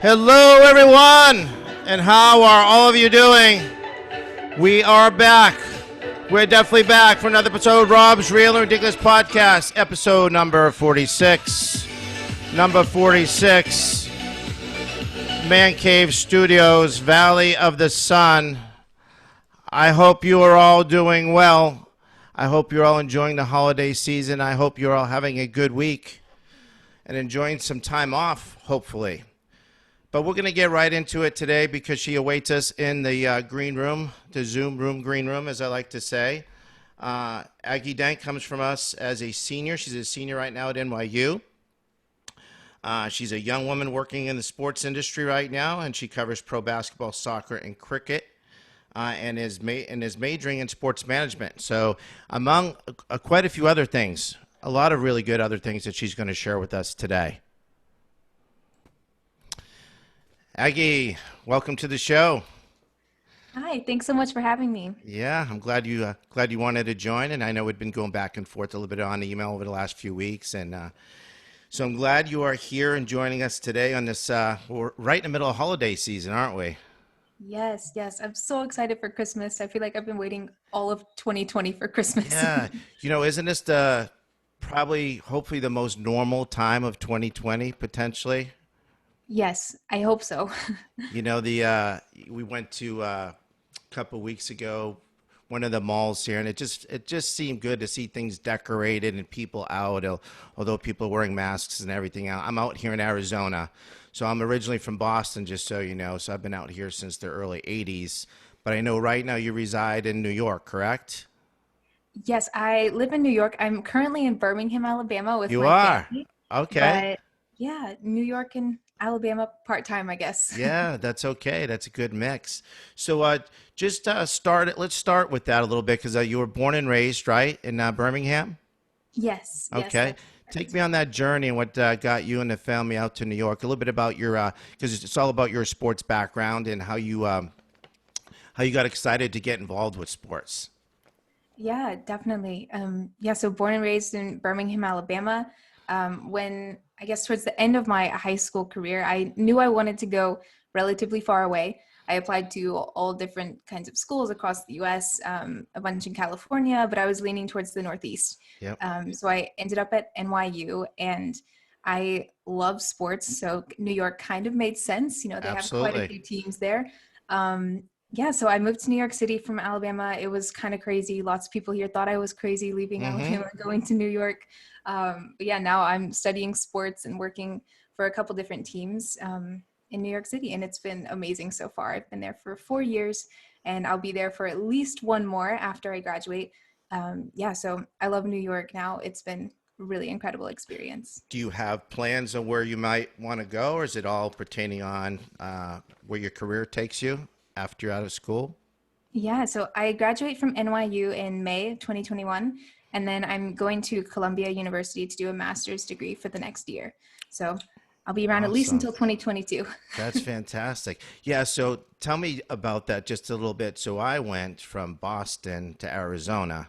Hello, everyone, and how are all of you doing? We are back. We're definitely back for another episode of Rob's Real and Ridiculous Podcast, episode number 46. Number 46, Man Cave Studios, Valley of the Sun. I hope you are all doing well. I hope you're all enjoying the holiday season. I hope you're all having a good week and enjoying some time off, hopefully. But we're going to get right into it today because she awaits us in the green room, the Zoom room, green room, as I like to say. Aggie Dent comes from us as a senior. She's a senior right now at NYU. She's a young woman working in the sports industry right now, and she covers pro basketball, soccer, and cricket, and is majoring in sports management. So among quite a few other things, a lot of really good other things that she's going to share with us today. Aggie, welcome to the show. Hi, thanks so much for having me. Yeah, I'm glad you wanted to join, and I know we've been going back and forth a little bit on email over the last few weeks, and so I'm glad you are here and joining us today on this. We're right in the middle of holiday season, aren't we? Yes, yes. I'm so excited for Christmas. I feel like I've been waiting all of 2020 for Christmas. Yeah, isn't this the hopefully the most normal time of 2020 potentially? Yes, I hope so. We went to a couple weeks ago, one of the malls here, and it just seemed good to see things decorated and people out, although people are wearing masks and everything out. I'm out here in Arizona, so I'm originally from Boston, just so you know, so I've been out here since the early 80s, but I know right now you reside in New York, correct? Yes, I live in New York. I'm currently in Birmingham, Alabama with You my are? family, Okay. but yeah, New York and Alabama part-time, I guess. Yeah, that's okay. That's a good mix. So let's start with that a little bit because you were born and raised, right, in Birmingham? Yes, yes, Okay. that's Take correct. me on that journey and what got you and the family out to New York. A little bit about your, because it's all about your sports background and how you got excited to get involved with sports. Yeah, definitely. Yeah, so born and raised in Birmingham, Alabama. When I guess towards the end of my high school career, I knew I wanted to go relatively far away. I applied to all different kinds of schools across the US, a bunch in California, but I was leaning towards the Northeast. Yep. So I ended up at NYU, and I love sports. So New York kind of made sense. They have quite a Absolutely. few teams there. Yeah, so I moved to New York City from Alabama. It was kind of crazy. Lots of people here thought I was crazy leaving Mm-hmm. Alabama, going to New York. But yeah, now I'm studying sports and working for a couple different teams in New York City, and it's been amazing so far. I've been there for 4 years, and I'll be there for at least one more after I graduate. Yeah, so I love New York now. It's been a really incredible experience. Do you have plans on where you might want to go, or is it all pertaining on where your career takes you after you're out of school? Yeah, so I graduate from NYU in May 2021, and then I'm going to Columbia University to do a master's degree for the next year. So I'll be around at least Awesome. until 2022. That's fantastic. Yeah, so tell me about that just a little bit. So I went from Boston to Arizona,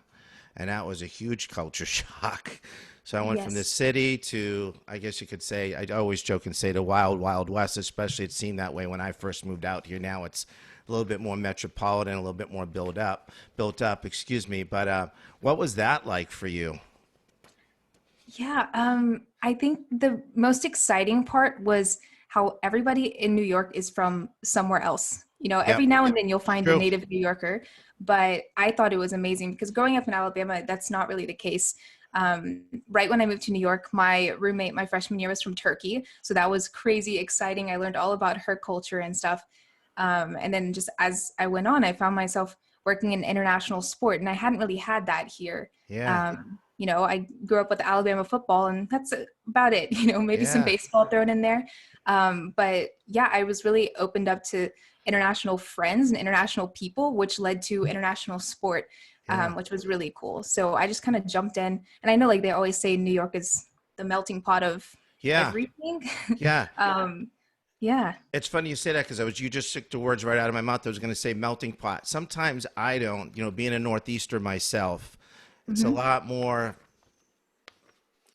and that was a huge culture shock. So I went from the Yes. city to, I guess you could say, I always joke and say the wild, wild west, especially it seemed that way when I first moved out here. Now it's a little bit more metropolitan, a little bit more built up, excuse me. But what was that like for you? Yeah, I think the most exciting part was how everybody in New York is from somewhere else. Yep, Every now and then you'll find a true. native New Yorker, but I thought it was amazing because growing up in Alabama, that's not really the case. Right when I moved to New York, my roommate my freshman year was from Turkey, so that was crazy exciting. I learned all about her culture and stuff. And then just as I went on, I found myself working in international sport, and I hadn't really had that here. Yeah, I grew up with Alabama football, and that's about it. Maybe some yeah, baseball thrown in there. But yeah, I was really opened up to international friends and international people, which led to international sport, yeah, which was really cool. So I just kind of jumped in, and I know like they always say New York is the melting pot of yeah, everything. yeah. um, yeah. It's funny you say that because you just took the words right out of my mouth. I was going to say melting pot. Sometimes I don't, being a Northeaster myself, it's a Hmm. lot more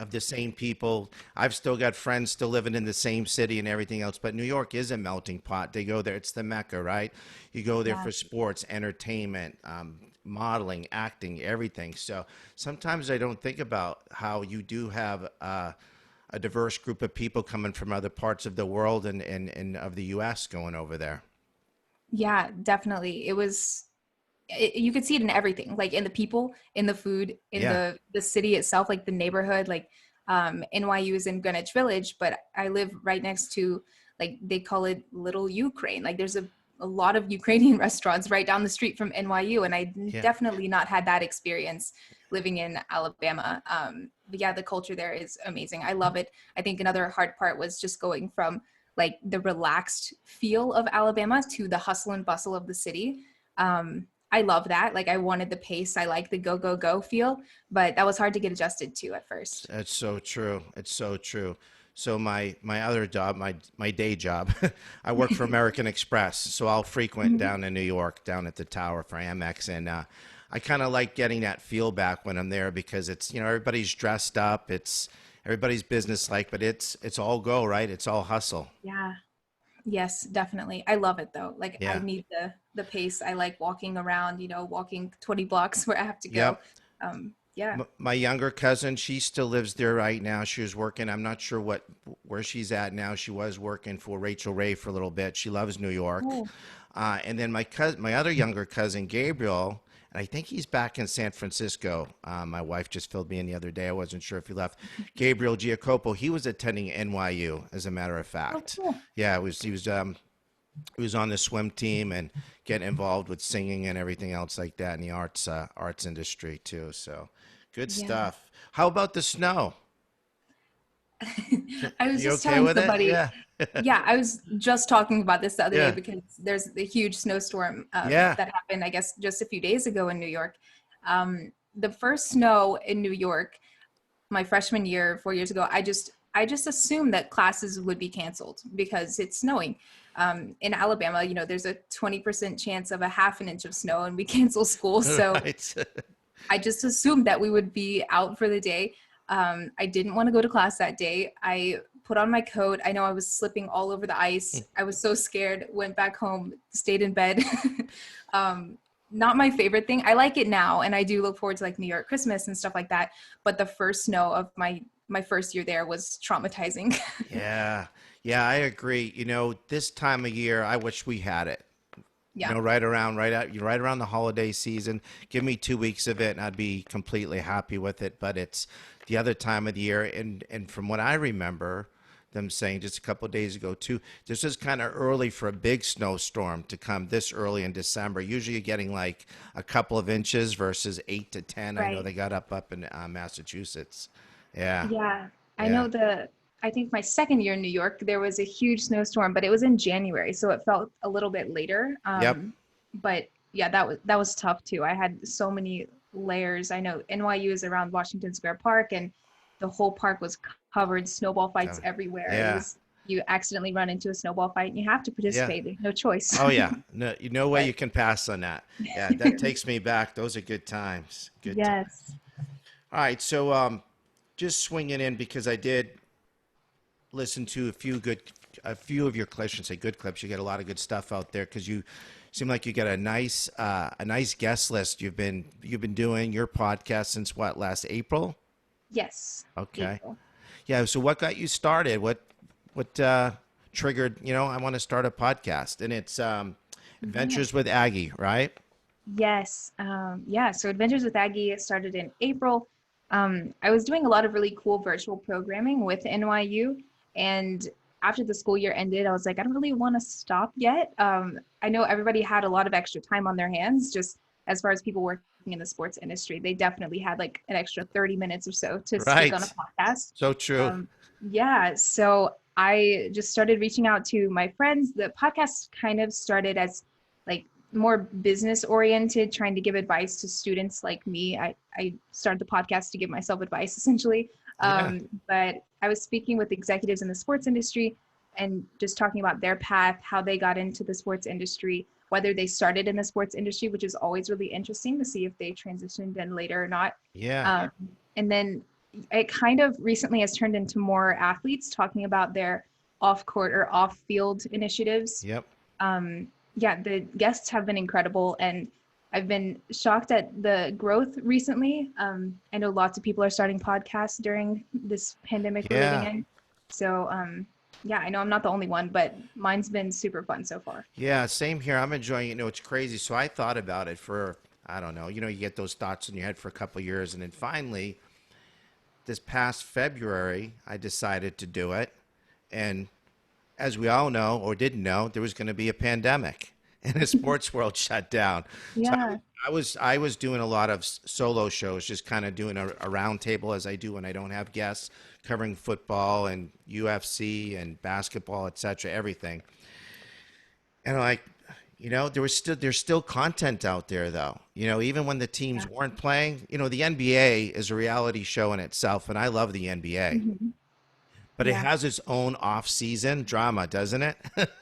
of the same people. I've still got friends still living in the same city and everything else, but New York is a melting pot. They go there, it's the Mecca, right? You go there Yeah. for sports, entertainment, modeling, acting, everything. So sometimes I don't think about how you do have a diverse group of people coming from other parts of the world and of the US going over there. Yeah, definitely. You could see it in everything, like in the people, in the food, in Yeah. the city itself, like the neighborhood. Like NYU is in Greenwich Village, but I live right next to, like, they call it Little Ukraine. Like there's a lot of Ukrainian restaurants right down the street from NYU, and I Yeah. definitely not had that experience living in Alabama. But yeah, the culture there is amazing. I love it. I think another hard part was just going from like the relaxed feel of Alabama to the hustle and bustle of the city. I love that. Like I wanted the pace. I like the go, go, go feel, but that was hard to get adjusted to at first. That's so true. It's so true. So my other job, my day job, I work for American Express. So I'll frequent Mhm. down in New York, down at the tower for Amex, and I kind of like getting that feel back when I'm there because it's everybody's dressed up, it's everybody's business like, but it's all go right. It's all hustle. Yeah. Yes, definitely. I love it though. Like I Yeah. need the pace. I like walking around, walking 20 blocks where I have to go. Yep. Yeah. My younger cousin, she still lives there right now. She was working. I'm not sure where she's at now. She was working for Rachel Ray for a little bit. She loves New York. Oh, And then my other younger cousin, Gabriel, and I think he's back in San Francisco. My wife just filled me in the other day. I wasn't sure if he left. Gabriel Giacopo, he was attending NYU, as a matter of oh, fact. cool. Yeah, he was on the swim team and getting involved with singing and everything else like that in the arts industry too. So good Yeah. stuff. How about the snow? I was You just okay telling with it? somebody, Yeah. yeah, I was just talking about this the other day Yeah. because there's a huge snowstorm Yeah. that happened, I guess, just a few days ago in New York. The first snow in New York, my freshman year, 4 years ago, I just assumed that classes would be canceled because it's snowing. In Alabama, there's a 20% chance of a half an inch of snow, and we cancel school. So Right. I just assumed that we would be out for the day. I didn't want to go to class that day. I put on my coat. I know I was slipping all over the ice. I was so scared, went back home, stayed in bed. um, Not my favorite thing. I like it now, and I do look forward to like New York Christmas and stuff like that. But the first snow of my first year there was traumatizing. Yeah. Yeah, I agree. This time of year, I wish we had it. Yeah. Right around the holiday season. Give me 2 weeks of it, and I'd be completely happy with it. But it's the other time of the year, and from what I remember, them saying just a couple of days ago too, this is kind of early for a big snowstorm to come this early in December. Usually, you're getting like a couple of inches versus 8 to 10. I know Right. they got up in Massachusetts. Yeah, Yeah, I yeah, know I think my second year in New York, there was a huge snowstorm, but it was in January, so it felt a little bit later. yep, But yeah, that was tough too. I had so many layers. I know NYU is around Washington Square Park, and the whole park was covered, snowball fights everywhere. It yeah, was You accidentally run into a snowball fight, and you have to yeah. participate. There's no choice. Oh yeah, no way But you can pass on that. Yeah, that takes me back. Those are good times. Good times. yes. All right, so just swinging in because I did listen to a few of your clips. I shouldn't say good clips. You get a lot of good stuff out there because you seem like you got a nice guest list. You've been doing your podcast since what, last April? Yes. Okay, April. yeah. So what got you started? What triggered? I want to start a podcast, and it's Yeah. Adventures with Aggie, right? Yes. Yeah. So Adventures with Aggie started in April. I was doing a lot of really cool virtual programming with NYU. And after the school year ended, I was like, I don't really want to stop yet. I know everybody had a lot of extra time on their hands, just as far as people working in the sports industry. They definitely had like an extra 30 minutes or so to speak on a Right. podcast. So true. Yeah. So I just started reaching out to my friends. The podcast kind of started as like more business oriented, trying to give advice to students like me. I started the podcast to give myself advice essentially. Yeah. But I was speaking with executives in the sports industry and just talking about their path, how they got into the sports industry, whether they started in the sports industry, which is always really interesting to see if they transitioned in later or not. Yeah. Um, and then it kind of recently has turned into more athletes talking about their off-court or off-field initiatives. Yep. Yeah, the guests have been incredible, and I've been shocked at the growth recently. I know lots of people are starting podcasts during this pandemic we're living Yeah. in. So, yeah, I know I'm not the only one, but mine's been super fun so far. Yeah, same here. I'm enjoying it. It's crazy. So I thought about it for, I don't know, you get those thoughts in your head for a couple of years. And then finally, this past February, I decided to do it. And as we all know, or didn't know, there was going to be a pandemic and the sports world shut down. So Yeah. I was doing a lot of solo shows, just kind of doing a round table as I do when I don't have guests, covering football and UFC and basketball, etc., everything. And there's still content out there though. Even when the teams Yeah. weren't playing, the NBA is a reality show in itself, and I love the NBA. Hmm. But it Yeah. has its own off-season drama, doesn't it?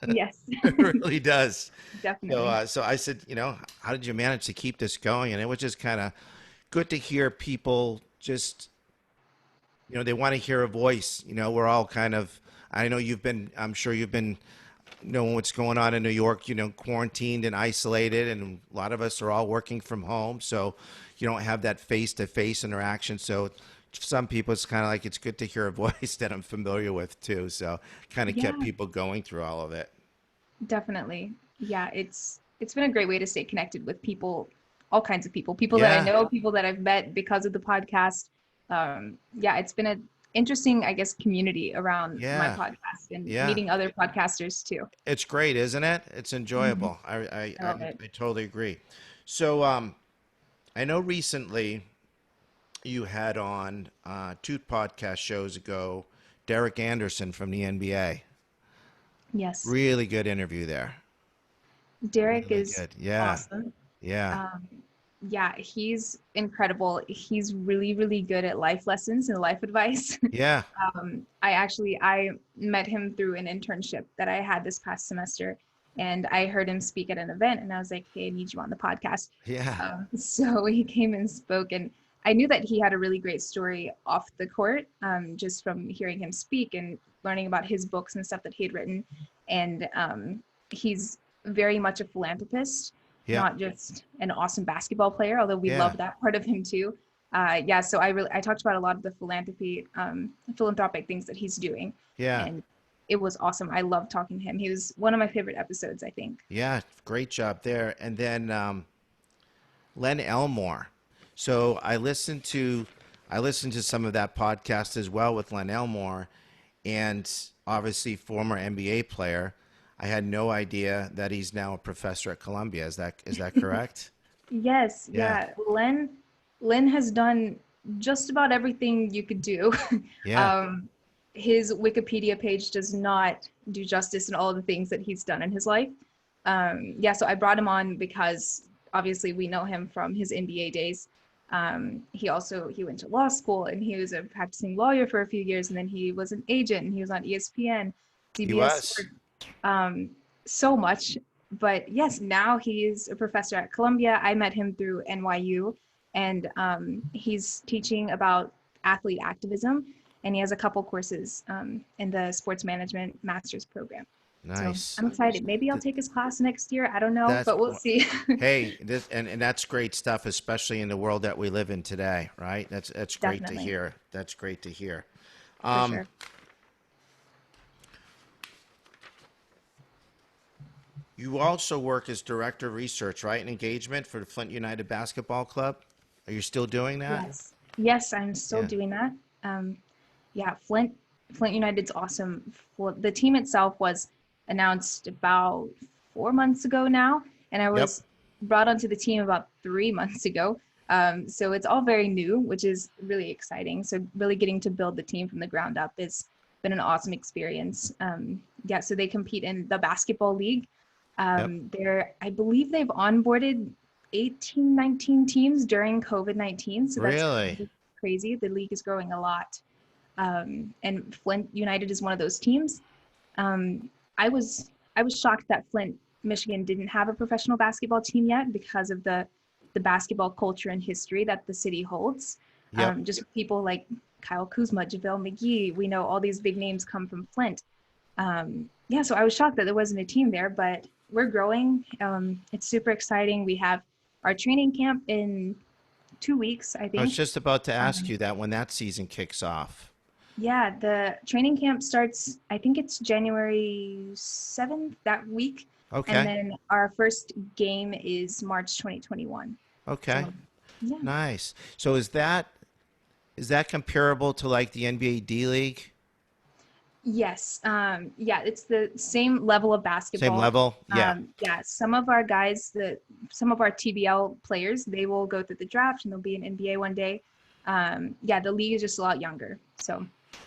Yes. It really does. So, Definitely. so I said, how did you manage to keep this going? And it was just kind of good to hear people just, they want to hear a voice. We're all kind of, I'm sure you've been knowing what's going on in New York, quarantined and isolated, and a lot of us are all working from home. So you don't have that face-to-face interaction. So for some people, it's kind of like it's good to hear a voice that I'm familiar with too. So kind of kept Yeah, people going through all of it. definitely. Yeah, it's been a great way to stay connected with people, all kinds of people that I Yeah, know, people that I've met because of the podcast. Yeah, it's been an interesting, I guess, community around my yeah, podcast and yeah. meeting other podcasters too. It's great, isn't it? It's Mhm. enjoyable. I love it. I totally agree. So I know recently you had on two podcast shows ago Derek Anderson from the NBA. Yes, Really good interview there. Derek Really is good. Yeah. awesome. Yeah. Um, yeah, he's incredible. He's really, really good at life lessons and life advice. Yeah. I met him through an internship that I had this past semester, and I heard him speak at an event, and I was like, "Hey, I need you on the podcast." Yeah. So he came and spoke, and I knew that he had a really great story off the court, just from hearing him speak and learning about his books and stuff that he had written. And he's very much a philanthropist, Yeah. not just an awesome basketball player, although we Yeah. love that part of him too. Yeah, so I talked about a lot of the philanthropic things that he's doing, Yeah. and it was awesome. I loved talking to him. He was one of my favorite episodes, I think. Yeah. Great job there. And then Len Elmore. So I listened to some of that podcast as well with Len Elmore, and obviously former NBA player. I had no idea that he's now a professor at Columbia. Is that correct? Yes, Yeah. yeah. Len has done just about everything you could do. Yeah. Um, his Wikipedia page does not do justice in all of the things that he's done in his life. Yeah, so I brought him on because obviously we know him from his NBA days. He went to law school, and he was a practicing lawyer for a few years, and then he was an agent, and he was on ESPN, He CBS was. Sports, um, so much. But yes, now he's a professor at Columbia. I met him through NYU, and he's teaching about athlete activism, and he has a couple courses in the sports management master's program. So Nice. I'm excited. Maybe I'll Th- take his class next year. I don't know, That's but we'll see. hey, and that's great stuff, especially in the world that we live in today, right? That's great to Definitely, hear. That's great to hear. for Um, sure. you also work as director of research, right, and engagement for the Flint United Basketball Club. Are you still doing that? Yes. Yes, I'm still Yeah. doing that. Um, yeah, Flint United's awesome. The team itself was announced about 4 months ago now, and I Yep. was brought onto the team about 3 months ago. So it's all very new, which is really exciting. So really getting to build the team from the ground up has been an awesome experience. Yeah, so they compete in the basketball league. Yep. I believe they've onboarded 18, 19 teams during COVID-19. So that's Really? crazy. The league is growing a lot. And Flint United is one of those teams. Um, I was shocked that Flint, Michigan didn't have a professional basketball team yet because of the basketball culture and history that the city holds. Yep. Just people like Kyle Kuzma, JaVale McGee. We know all these big names come from Flint. Yeah, so I was shocked that there wasn't a team there, but we're growing. It's super exciting. We have our training camp in 2 weeks, I I was think. just about to ask Um, you that when that season kicks off. yeah, the training camp starts, I think it's January 7th that week. And Okay. then our first game is March 2021. Okay. So, yeah. Nice. So is that comparable to like the NBA D League? Yes. Yeah, it's the same level of Same basketball. level? Yeah. Yeah, some of our guys, some of our TBL players, they will go through the draft and they'll be in NBA one day. Yeah, the league is just a lot younger. So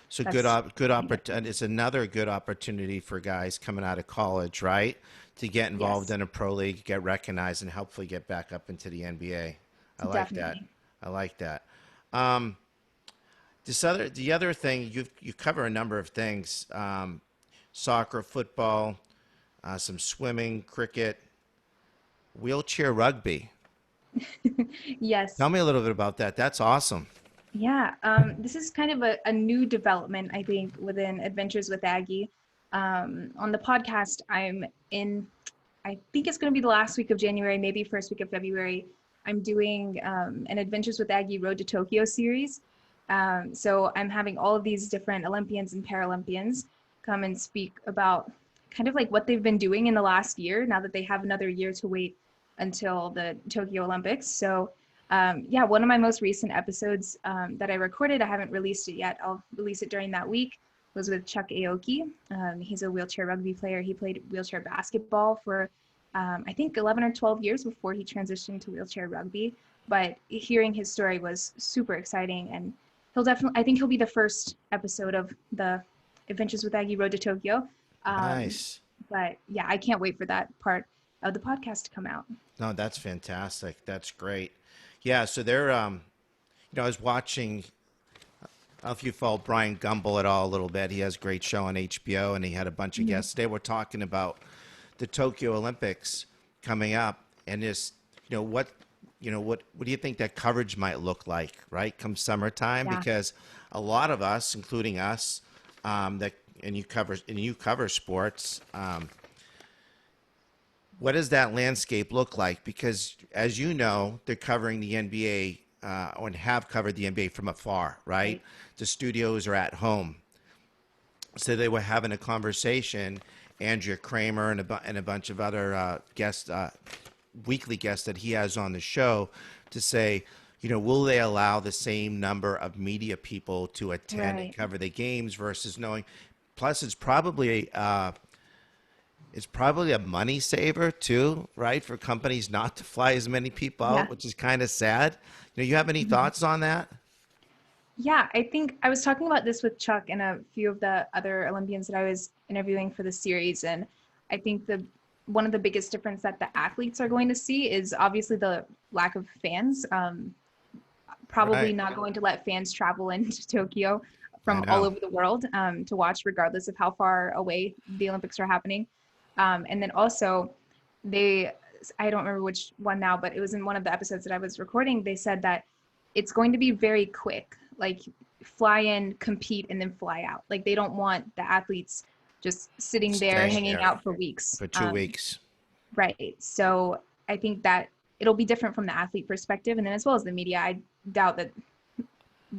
So that's good pretty good. opportunity. It's another good opportunity for guys coming out of college, right? To get involved Yes, in a pro league, get recognized, and hopefully get back up into the NBA. I like that. definitely. I like that. Um, the other thing you cover a number of things: soccer, football, some swimming, cricket, wheelchair rugby. Yes. Tell me a little bit about that. That's awesome. Yeah, this is kind of a new development, I think, within Adventures with Aggie. On the podcast, I'm in, I think it's going to be the last week of January, maybe first week of February. I'm doing an Adventures with Aggie Road to Tokyo series. So I'm having all of these different Olympians and Paralympians come and speak about kind of like what they've been doing in the last year now that they have another year to wait until the Tokyo Olympics. So yeah, one of my most recent episodes that I recorded, I haven't released it yet. I'll release it during that week, was with Chuck Aoki. He's a wheelchair rugby player. He played wheelchair basketball for, I think, 11 or 12 years before he transitioned to wheelchair rugby. But hearing his story was super exciting. And he'll definitely, I think he'll be the first episode of the Adventures with Aggie Road to Tokyo. Um, Nice. but yeah, I can't wait for that part of the podcast to come out. No, that's fantastic. That's great. Yeah, so they're I was watching. I don't know if you follow Brian Gumble at all a little bit. He has a great show on HBO, and he had a bunch of Mhm. guests. They were talking about the Tokyo Olympics coming up, and just what do you think that coverage might look like, right? Come summertime, Yeah. because a lot of us, including us, that and you cover sports. What does that landscape look like? Because as you know, they're covering the NBA or have covered the NBA from afar, right? Right. The studios are at home. So they were having a conversation, Andrea Kramer and a bunch of other guests, weekly guests that he has on the show, to say, will they allow the same number of media people to attend and Right. cover the games versus knowing? Plus, it's probably a money saver too, right? For companies not to fly as many people Yeah. out, which is kind of sad. You have any Mhm. thoughts on that? Yeah, I think I was talking about this with Chuck and a few of the other Olympians that I was interviewing for the series, and I think the one of the biggest difference that the athletes are going to see is obviously the lack of fans. Probably Right. not going to let fans travel into Tokyo I from all know. over the world to watch, regardless of how far away the Olympics are happening. And then also, they, I don't remember which one now, but it was in one of the episodes that I was recording. They said that it's going to be very quick, like fly in, compete, and then fly out. Like they don't want the athletes just sitting there Staying hanging there out for weeks. for 2 weeks. Right. So I think that it'll be different from the athlete perspective, and then as well as the media. I doubt that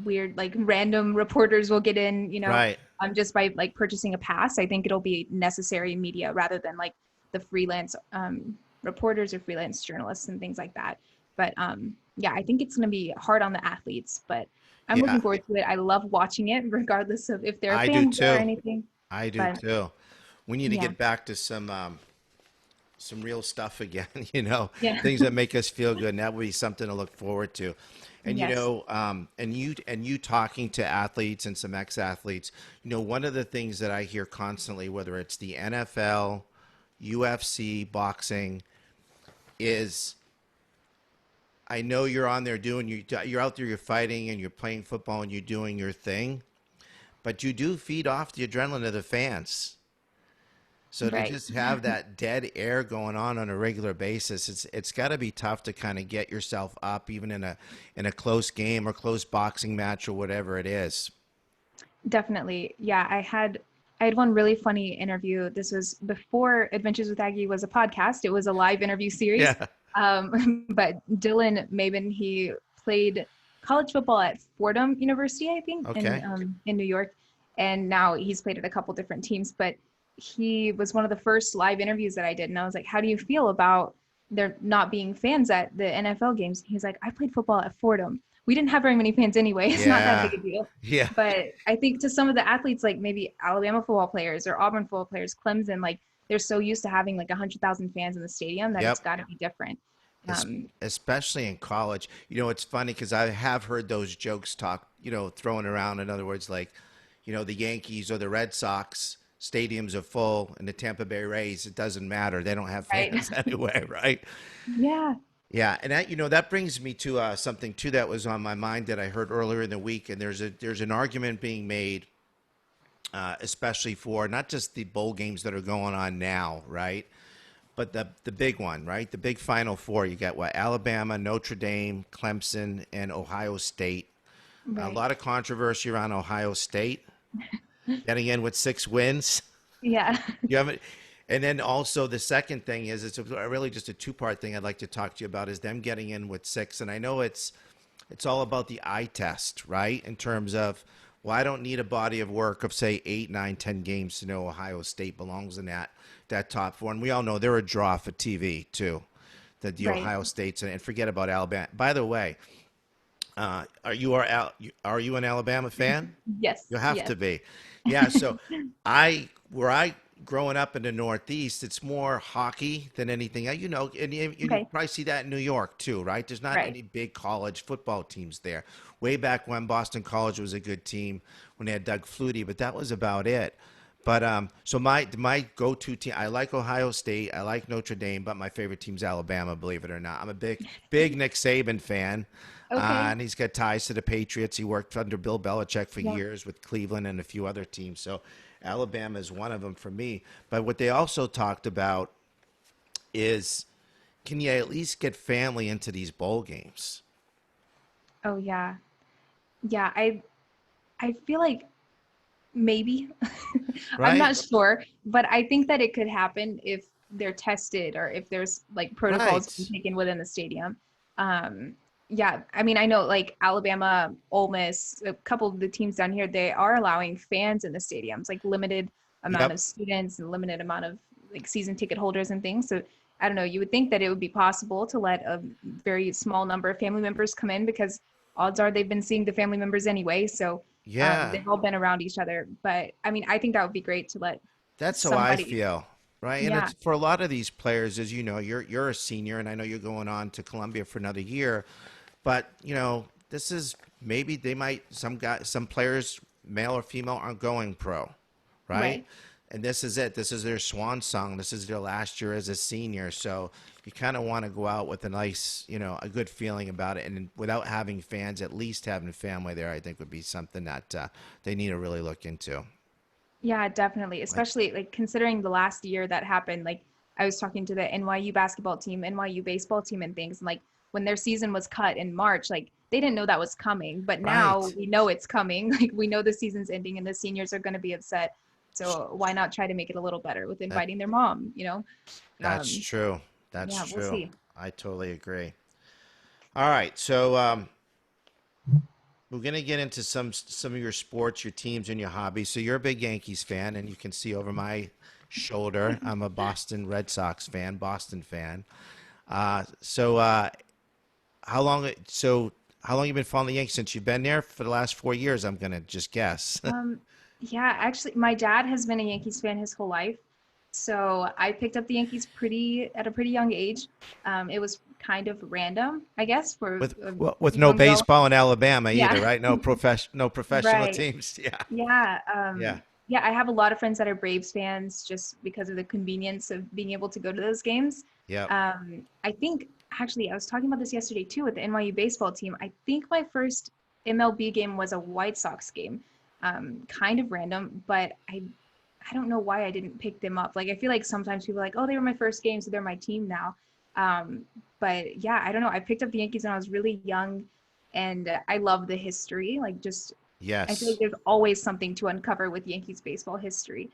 weird like random reporters will get in, Right. just by like purchasing a pass. I think it'll be necessary media rather than like the freelance reporters or freelance journalists and things like that. But yeah, I think it's going to be hard on the athletes, but I'm Yeah, looking forward to it. I love watching it regardless of if there are I do fans there or too. anything. I do But too. We need to yeah, get back to some real stuff again, yeah, things that make us feel good. And that would be something to look forward to. And yes, and you talking to athletes and some ex-athletes, one of the things that I hear constantly, whether it's the NFL, UFC, boxing, is I know you're on there you're out there, you're fighting and you're playing football and you're doing your thing, but you do feed off the adrenaline of the fans. So to Right. just have that dead air going on a regular basis, it's got to be tough to kind of get yourself up, even in a close game or close boxing match or whatever it is. Definitely. Yeah, I had one really funny interview. This was before Adventures with Aggie was a podcast. It was a live interview series. Yeah. But Dylan Mabin, he played college football at Fordham University, I think, Okay. in New York, and now he's played at a couple different teams. But he was one of the first live interviews that I did, and I was like, "How do you feel about there not being fans at the NFL games?" He's like, "I played football at Fordham. We didn't have very many fans anyway. It's not that Yeah. big a deal." Yeah. But I think to some of the athletes, like maybe Alabama football players or Auburn football players, Clemson, like they're so used to having like 100,000 fans in the stadium that it's Yep. got to be different. Es- Um, Especially in college. It's funny because I have heard those jokes thrown around. In other words, like, the Yankees or the Red Sox stadiums are full, and the Tampa Bay Rays, it doesn't matter. They don't have right? fans anyway, right? Yeah. Yeah, and that brings me to something too that was on my mind that I heard earlier in the week, and there's an argument being made, especially for not just the bowl games that are going on now, right? But the big one, right? The big Final Four. You got what? Alabama, Notre Dame, Clemson, and Ohio State. A Right. lot of controversy around Ohio State getting in with 6 wins. Yeah. You haven't, and then also the second thing is really just a two-part thing I'd like to talk to you about is them getting in with six. And I know it's all about the eye test, right? In terms of, well, I don't need a body of work of say 8, 9, 10 games to know Ohio State belongs in that top four. And we all know they're a draw for TV too. The Right. Ohio States and forget about Alabama. By the way, are you an Alabama fan? Yes. You have Yes. to be. Yeah, so where I growing up in the Northeast, it's more hockey than anything. And you Okay. probably see that in New York too, right? There's not Right. any big college football teams there. Way back when Boston College was a good team when they had Doug Flutie, but that was about it. But so my go-to team, I like Ohio State, I like Notre Dame, but my favorite team's Alabama, believe it or not. I'm a big Nick Saban fan, Okay. and he's got ties to the Patriots. He worked under Bill Belichick for Yeah. years with Cleveland and a few other teams. So Alabama is one of them for me. But what they also talked about is, can you at least get family into these bowl games? Oh yeah. Yeah. I feel like maybe. I'm Right? not sure, but I think that it could happen if they're tested or if there's like protocols being Right. taken within the stadium. Um, yeah, I mean, I know like Alabama, Ole Miss, a couple of the teams down here, they are allowing fans in the stadiums, like limited amount Yep. of students and limited amount of like season ticket holders and things. So I don't know, you would think that it would be possible to let a very small number of family members come in because odds are they've been seeing the family members anyway. So Yeah. they've all been around each other. But I mean, I think that would be great to let That's how I somebody. feel, right? And Yeah, it's for a lot of these players, as you know, you're a senior, and I know you're going on to Columbia for another year. But this is maybe some players, male or female, aren't going pro, right? right. And this is it. This is their swan song. This is their last year as a senior. So you kind of want to go out with a nice, a good feeling about it. And without having fans, at least having family there, I think would be something that they need to really look into. Yeah, definitely. Like, Especially like considering the last year that happened. Like I was talking to the NYU basketball team, NYU baseball team, and things. And like when their season was cut in March, like they didn't know that was coming. But now right. we know it's coming. Like we know the season's ending, and the seniors are going to be upset. So why not try to make it a little better with That inviting their mom? You know? that's Um, true. That's yeah, we'll true. see. I totally agree. All right, so we're gonna get into some of your sports, your teams, and your hobbies. So you're a big Yankees fan, and you can see over my shoulder, I'm a Boston Red Sox fan, Boston fan. So how long? So how long you been following the Yankees? Since you've been there for the last 4 years, I'm gonna just guess. Um, yeah, actually, my dad has been a Yankees fan his whole life. So I picked up the Yankees pretty at a pretty young age. It was kind of random, I guess, for with a well, with no young girl. baseball in Alabama either, Yeah, right? No professional right. teams. Yeah, Yeah. yeah, Yeah, I have a lot of friends that are Braves fans just because of the convenience of being able to go to those games. yep. I think actually I was talking about this yesterday too with the NYU baseball team. I think my first MLB game was a White Sox game. Kind of random, but I I don't know why I didn't pick them up. Like I feel like sometimes people are like, oh, they were my first game, so they're my team now. Um, but yeah, I don't know. I picked up the Yankees when I was really young, and I love the history. Like just, I feel like Yes. there's always something to uncover with Yankees baseball history,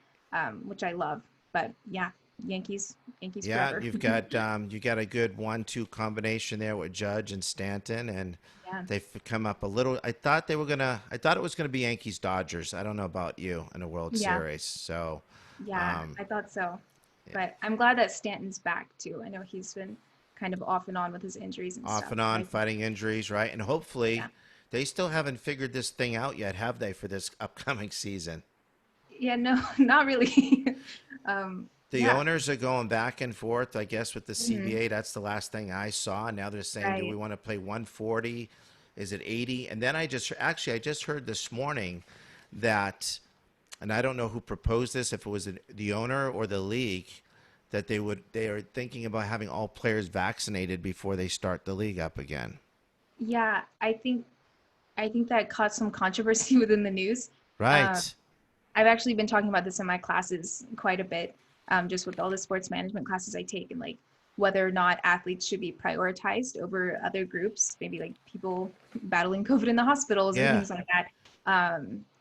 which I love. But yeah, Yankees, Yankees Yeah, forever. you got a good 1-2 combination there with Judge and Stanton, and Yeah, they've come up a little. I thought it was gonna be Yankees Dodgers. I don't know about you in a World yeah, Series. So, yeah. um, I thought so, yeah, but I'm glad that Stanton's back too. I know he's been kind of off and on with his injuries and off stuff. and So on I think, fighting injuries, right? And yeah, hopefully, they still haven't figured this thing out yet, have they, for this upcoming season? yeah, no, not really. The Yeah, owners are going back and forth, I guess, with the hmm CBA. That's the last thing I saw. Now they're saying, do we right. want to play 140? Is it 80? And then I just heard this morning that, and I don't know who proposed this, if it was the owner or the league, that they are thinking about having all players vaccinated before they start the league up again. Yeah, I think that caused some controversy within the news. Um, Right. I've actually been talking about this in my classes quite a bit, just with all the sports management classes I take, and like whether or not athletes should be prioritized over other groups, maybe like people battling COVID in the hospitals and Yeah. things like that.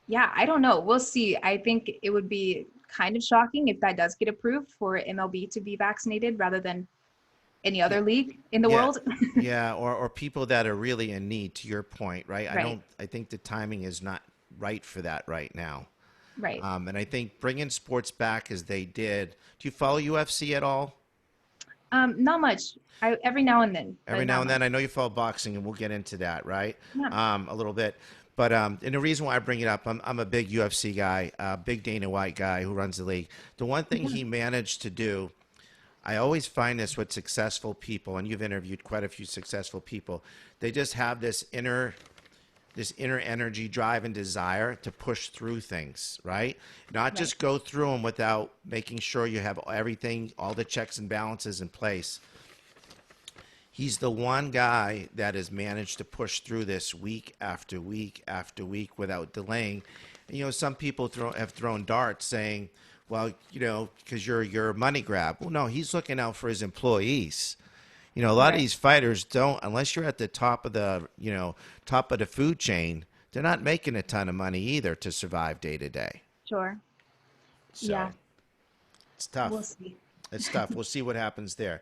Yeah, I don't know. We'll see. I think it would be kind of shocking if that does get approved for MLB to be vaccinated rather than any Yeah. other league in the Yeah. world. Yeah, or people that are really in need, to your point, right? Right, I think the timing is not right for that right now. right. And I think bringing sports back as they did. Do you follow UFC at all? Not much. Every now and then, Every but now not and much. then, I know you follow boxing, and we'll get into that, right? Yeah. A little bit. But and the reason why I bring it up, I'm a big UFC guy, big Dana White guy who runs the league. The one thing Yeah. he managed to do, I always find this with successful people, and you've interviewed quite a few successful people. They just have this inner energy, drive, and desire to push through things, right? Not Right. just go through them without making sure you have everything, all the checks and balances in place. He's the one guy that has managed to push through this week after week after week without delaying. And, some people have thrown darts saying, well, because you're a money grab. Well, no, he's looking out for his employees. A lot of Right. these fighters don't, unless you're at the top of the food chain, they're not making a ton of money either to survive day to day. Sure. Yeah. So it's We'll tough. see. It's tough. We'll see what happens there.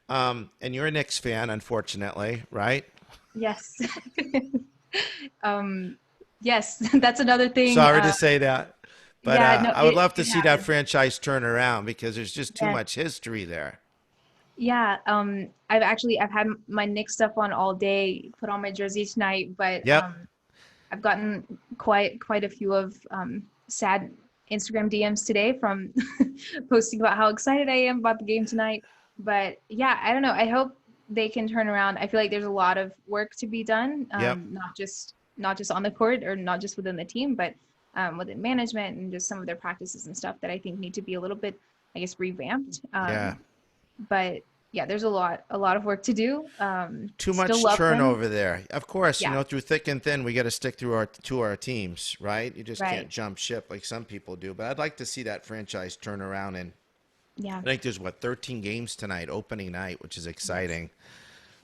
And you're a Knicks fan, unfortunately, right? Yes. um, yes, that's another thing. Sorry to say that, but Yeah, no, I would it, love to it see that happens. franchise turn around because there's just too Yes. much history there. Yeah. I've had my Knicks stuff on all day, put on my jersey tonight, but Yep. I've gotten quite a few of sad Instagram DMs today from posting about how excited I am about the game tonight. But yeah, I don't know. I hope they can turn around. I feel like there's a lot of work to be done, Yep. not just on the court or not just within the team, but within management and just some of their practices and stuff that I think need to be a little bit, I guess, revamped. Yeah. But yeah, there's a lot of work to do. Too Still much love them. turnover there. Of course, Yeah, through thick and thin, we got to stick through our teams, right? You just can't right. jump ship like some people do. But I'd like to see that franchise turn around. And Yeah. I think there's 13 games tonight, opening night, which is Yes. exciting,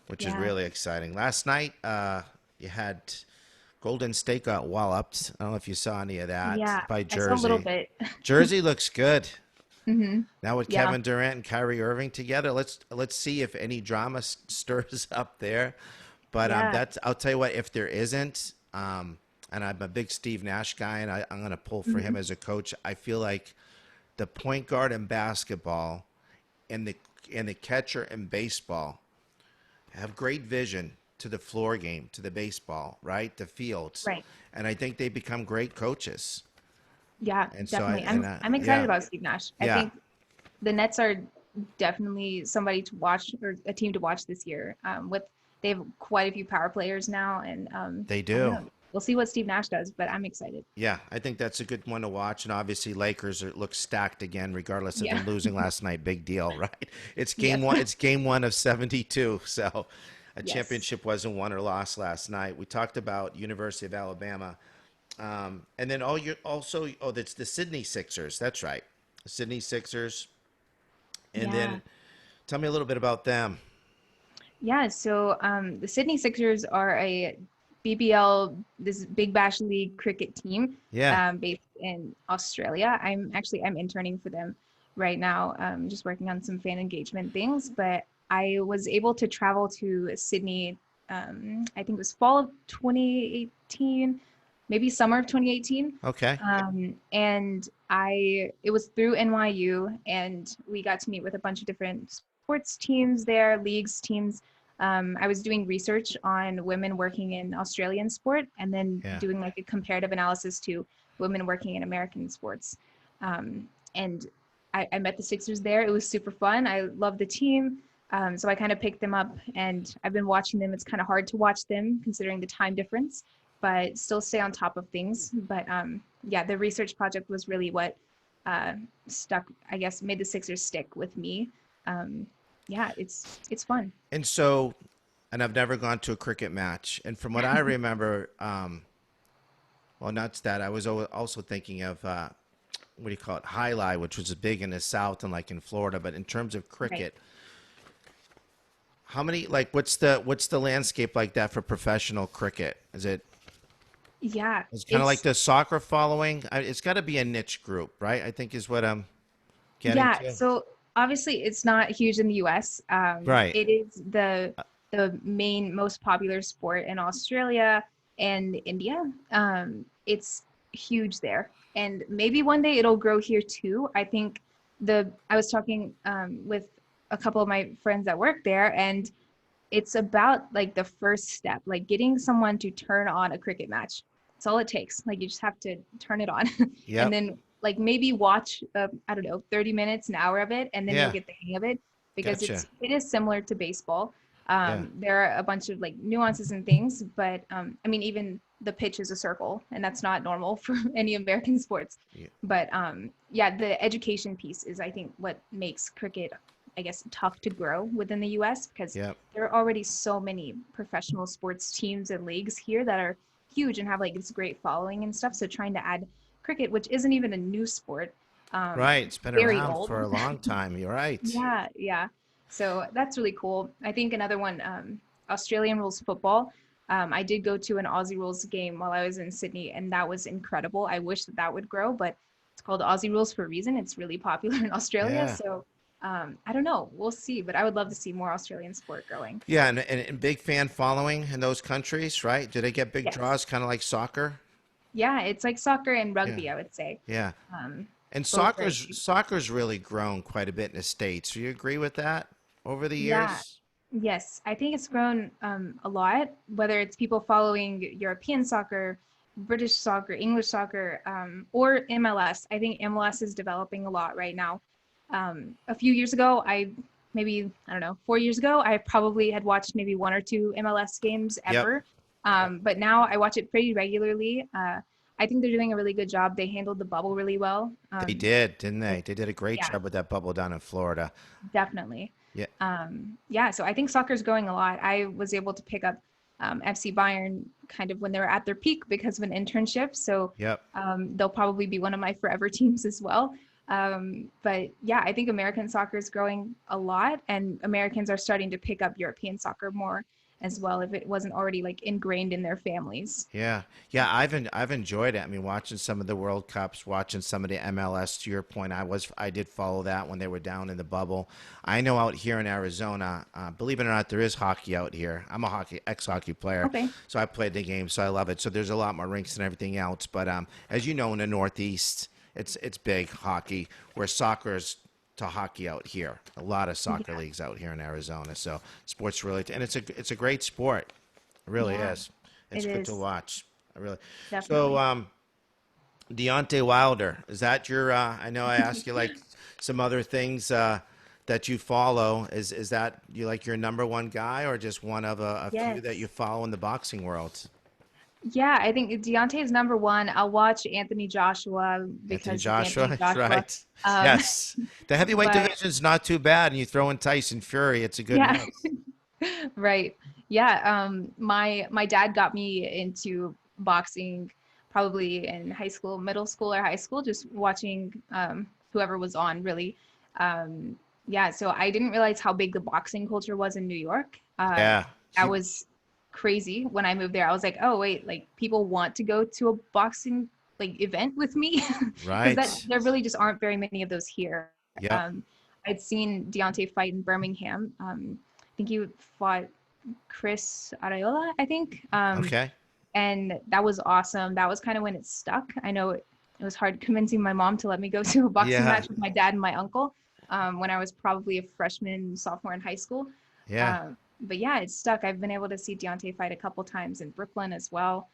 which is Yeah. really exciting. Last night, you had Golden State got walloped. I don't know if you saw any of that Yeah. by I saw a little Jersey. bit. Jersey looks good. hmm Now with Yeah. Kevin Durant and Kyrie Irving together, let's see if any drama stirs up there. But Yeah. that's I'll tell you what, if there isn't, and I'm a big Steve Nash guy, and I'm going to pull for him hmm as a coach. I feel like the point guard in basketball and the catcher in baseball have great vision to the floor game, to the baseball, right, the fields, Right. and I think they become great coaches. Yeah, And so definitely. I'm excited yeah, about Steve Nash. I yeah, think the Nets are definitely somebody to watch or a team to watch this year. They have quite a few power players now, and they I don't do. know. We'll see what Steve Nash does, but I'm excited. Yeah, I think that's a good one to watch. And obviously, look stacked again, regardless of Yeah. them losing last night. Big deal, right? It's game Yes. one. It's game one of 72. So, a Yes. championship wasn't won or lost last night. We talked about University of Alabama. And then that's the Sydney Sixers. That's right, the Sydney Sixers. And Yeah. then tell me a little bit about them. Yeah, so the Sydney Sixers are a BBL, this Big Bash League cricket team Yeah. based in Australia. I'm interning for them right now, just working on some fan engagement things. But I was able to travel to Sydney. I think it was fall of 2018, maybe summer of 2018. Okay. And it was through NYU, and we got to meet with a bunch of different sports teams there, leagues, teams. I was doing research on women working in Australian sport and then Yeah. doing like a comparative analysis to women working in American sports. And I met the Sixers there. It was super fun. I love the team. So I kind of picked them up and I've been watching them. It's kind of hard to watch them considering the time difference, but still stay on top of things. But yeah, the research project was really what stuck, I guess, made the Sixers stick with me. Um, yeah, it's fun. And so, and I've never gone to a cricket match. And from what I remember, well, not that I was also thinking of what do you call it, highlight, which was big in the South and like in Florida. But in terms of Right. cricket, how many like what's the landscape like that for professional cricket? Is it Yeah, it's kind of like it's the soccer following? It's got to be a niche group, right? I think is what I'm getting yeah. to. So obviously, it's not huge in the U.S. Right. It is the main most popular sport in Australia and India. It's huge there, and maybe one day it'll grow here too. I think the I was talking with a couple of my friends that work there, and it's about like the first step, like getting someone to turn on a cricket match. That's all it takes. Like you just have to turn it on and Yep. then like maybe watch I don't know, 30 minutes, an hour of it, and then you'll Yeah. get the hang of it because Gotcha. it is similar to baseball. Yeah. There are a bunch of like nuances and things, but I mean even the pitch is a circle and that's not normal for any American sports. Yeah. But yeah, the education piece is I think what makes cricket I guess tough to grow within the US because Yep. there are already so many professional sports teams and leagues here that are huge and have like this great following and stuff. So trying to add cricket, which isn't even a new sport, Right. It's it's been very around old. for a long time. You're right. Yeah, yeah. So that's really cool. I think another one, Australian rules football. I did go to an Aussie rules game while I was in Sydney, and that was incredible. I wish that that would grow, but it's called Aussie rules for a reason. It's really popular in Australia. Yeah. So I don't know. We'll see, but I would love to see more Australian sport growing. Yeah, and big fan following in those countries, right? Do they get big Yes. draws, kind of like soccer? Yeah, it's like soccer and Yeah, rugby, I would say. yeah. Um, And both very soccer's really grown quite a bit in the States. Do you agree with that over the yeah. years? Yes, I think it's grown a lot, whether it's people following European soccer, British soccer, English soccer, or MLS. I think MLS is developing a lot right now. A few years ago, I don't know, 4 years ago, I probably had watched maybe one or two MLS games Yep. ever. Yep. But now I watch it pretty regularly. I think they're doing a really good job. They handled the bubble really well. They did, didn't So, they? They did a great yeah, job with that bubble down in Florida. definitely. Yeah. Yeah, so I think soccer is growing a lot. I was able to pick up FC Bayern kind of when they were at their peak because of an internship. So Yep. they'll probably be one of my forever teams as well. But yeah, I think American soccer is growing a lot, and Americans are starting to pick up European soccer more as well if it wasn't already like ingrained in their families. Yeah, yeah, I've enjoyed it. I mean, watching some of the World Cups, watching some of the MLS. To your point, I did follow that when they were down in the bubble. I know out here in Arizona, believe it or not, there is hockey out here. I'm a ex-hockey player, Okay. so I played the game, so I love it. So there's a lot more rinks and everything else. But as you know, in the Northeast, it's big hockey, where soccer's to hockey out here. A lot of soccer Yeah, leagues out here in Arizona. So sports really, and it's a great sport. It really yeah, is. it It's good to is watch. I really. So, definitely. Deontay Wilder, is that your? I know I asked you like some other things that you follow. Is that you like your number one guy, or just one of a few that you Yes. follow in the boxing world? Yeah, I think Deontay is number one. I'll watch Anthony Joshua Anthony because it's Anthony Joshua, Joshua. right? Um, Yes, the heavyweight but division's not too bad, and you throw in Tyson Fury, it's a good yeah, mix. right. Yeah, my dad got me into boxing probably in high school, middle school or high school, just watching whoever was on really. Yeah, so I didn't realize how big the boxing culture was in New York. Yeah. That was crazy when I moved there. I was like, oh wait, like people want to go to a boxing like event with me because that Right. there really just aren't very many of those here. Yep. I'd seen Deontay fight in Birmingham. I think he fought Chris Arreola, I think. Okay. And that was awesome. That was kind of when it stuck. I know it was hard convincing my mom to let me go to a boxing Yeah. match with my dad and my uncle when I was probably a freshman, sophomore in high school. Yeah. But yeah, it stuck. I've been able to see Deontay fight a couple times in Brooklyn as well.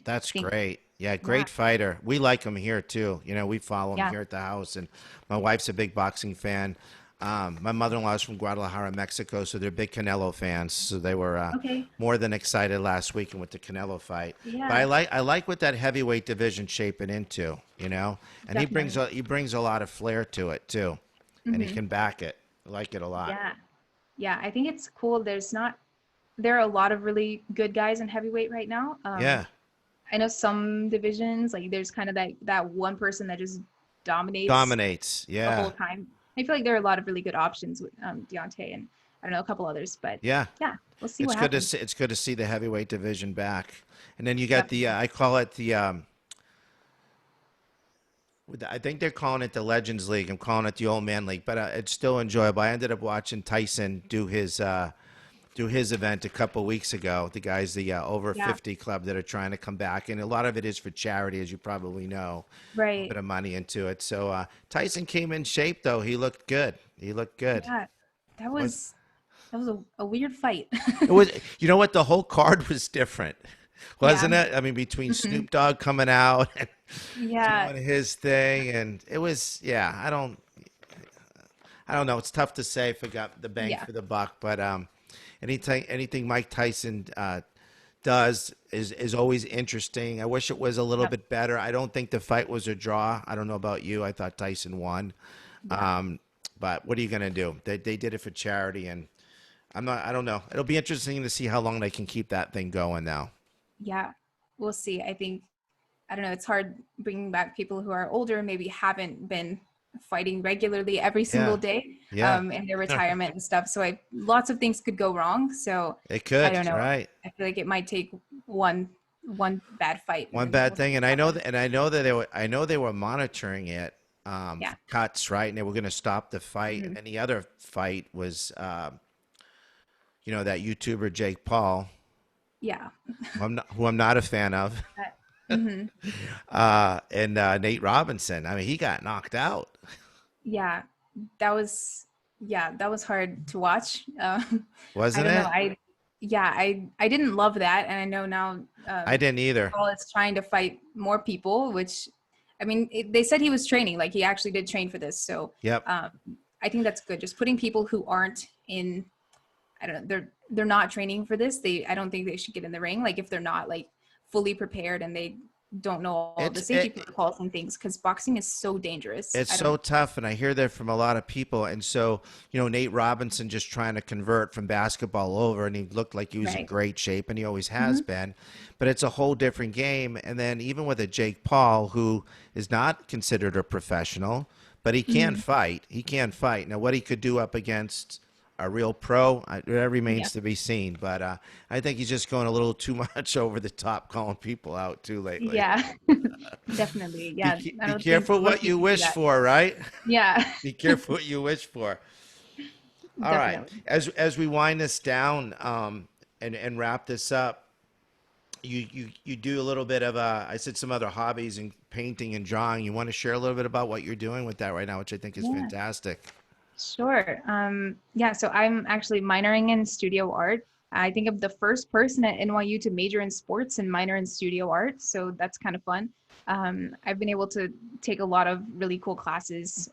That's Think, great. Yeah, yeah, great fighter. We like him here too. You know, we follow him yeah, here at the house, and my wife's a big boxing fan. My mother-in-law is from Guadalajara, Mexico, so they're big Canelo fans. So they were okay, more than excited last weekend with the Canelo fight. But yeah, I like what that heavyweight division shaping into. You know, and definitely. he brings a lot of flair to it too, and he Hmm. can back it. I like it a lot. Yeah, yeah. I think it's cool. There are a lot of really good guys in heavyweight right now. Yeah, I know some divisions, like there's kind of that one person that just dominates dominates. the whole Yeah, time. I feel like there are a lot of really good options with Deontay and I don't know a couple others, but yeah. yeah, we'll see what happens. It's good to see the heavyweight division back, and then you got the Definitely. I call it the I think they're calling it the Legends League. I'm calling it the Old Man League, but it's still enjoyable. I ended up watching Tyson do his event a couple weeks ago. The guys, the over Yeah, 50 club that are trying to come back, and a lot of it is for charity, as you probably know. A right. bit of money into it. So Tyson came in shape, though. He looked good. He looked good. Yeah, that Was was that was a weird fight. it was? You know what? The whole card was different, Yeah. wasn't it? I mean, between Hmm. Snoop Dogg coming out and Yeah. doing his thing, and it was, yeah. I don't know. It's tough to say if I got the bang Yeah. for the buck, but anything Mike Tyson does is always interesting. I wish it was a little Yep. bit better. I don't think the fight was a draw. I don't know about you. I thought Tyson won. Yeah. Um, but what are you gonna do? They did it for charity, and I don't know. It'll be interesting to see how long they can keep that thing going now. Yeah. We'll see. I think I don't know, it's hard bringing back people who are older, maybe haven't been fighting regularly every single Yeah, day yeah. in their retirement and stuff. So lots of things could go wrong. So It I could, don't know. right? I feel like it might take one bad fight and One then bad we'll see thing, and what happens. I know that I know they were monitoring it Yeah. for cuts, right? And they were going to stop the fight. And Hmm. then the other fight was, you know, that YouTuber Jake Paul, Yeah. who I'm not a fan of, Hmm. and Nate Robinson. I mean, he got knocked out, Yeah. That was that was hard to watch. I wasn't don't know. it? I didn't love that, and I know now I didn't either. Paul is trying to fight more people, which I mean, they said he was training, like he actually did train for this. So Yep. um, I think that's good. Just putting people who aren't in, I don't know, they're not training for this. I don't think they should get in the ring. Like if they're not like fully prepared and they don't know all the It's safety protocols and things, because boxing is so dangerous. It's I so don't. tough, and I hear that from a lot of people. And so, you know, Nate Robinson just trying to convert from basketball over, and he looked like he was in Right. great shape, and he always has Hmm. been. But it's a whole different game. And then even with a Jake Paul, who is not considered a professional, but he can Hmm. fight. He can fight. Now, what he could do up against a real pro, that Yeah. remains to be seen. But I think he's just going a little too much over the top, calling people out too lately. Yeah. Definitely. Yeah. I Be don't think careful what rookies you should do wish that. for, right? Yeah. Be careful what you wish for. All right. Definitely. As we wind this down and wrap this up, you do a little bit of I said some other hobbies and painting and drawing. You want to share a little bit about what you're doing with that right now, which I think is Yeah. fantastic. Sure. Yeah, so I'm actually minoring in studio art. I think I'm the first person at NYU to major in sports and minor in studio art, so that's kind of fun. I've been able to take a lot of really cool classes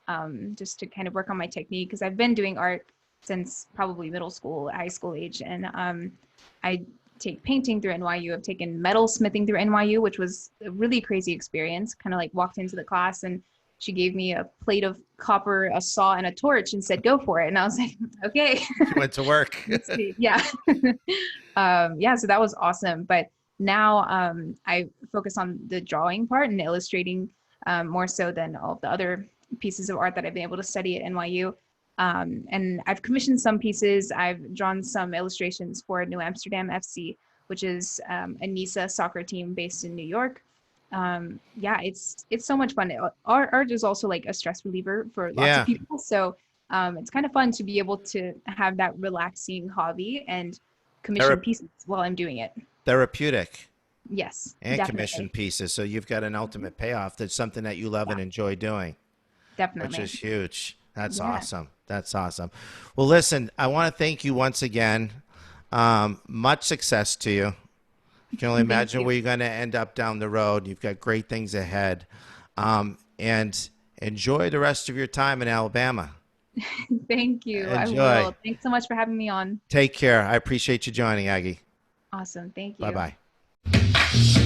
just to kind of work on my technique because I've been doing art since probably middle school, high school age, and I take painting through NYU. I've taken metal smithing through NYU, which was a really crazy experience. Kind of like walked into the class and she gave me a plate of copper, a saw, and a torch and said, go for it. And I was like, okay, You went to work. let's see. Yeah. Yeah, so that was awesome. But now I focus on the drawing part and illustrating more so than all of the other pieces of art that I've been able to study at NYU. And I've commissioned some pieces. I've drawn some illustrations for New Amsterdam FC, which is a NISA soccer team based in New York. Yeah, it's so much fun. Art is also like a stress reliever for lots of Yeah. people. So it's kind of fun to be able to have that relaxing hobby and commission Thera- pieces while I'm doing it. Therapeutic Yes, and commission definitely. pieces. So you've got an ultimate payoff. That's something that you love Yeah, and enjoy doing, which definitely. is huge. That's Yeah. awesome. That's awesome. Well, listen, I want to thank you once again. Much success to you. I can only Thank imagine you. where you're going to end up down the road. You've got great things ahead. And enjoy the rest of your time in Alabama. Thank you. I Enjoy. will. Thanks so much for having me on. Take care. I appreciate you joining, Aggie. Awesome. Thank Bye you. bye.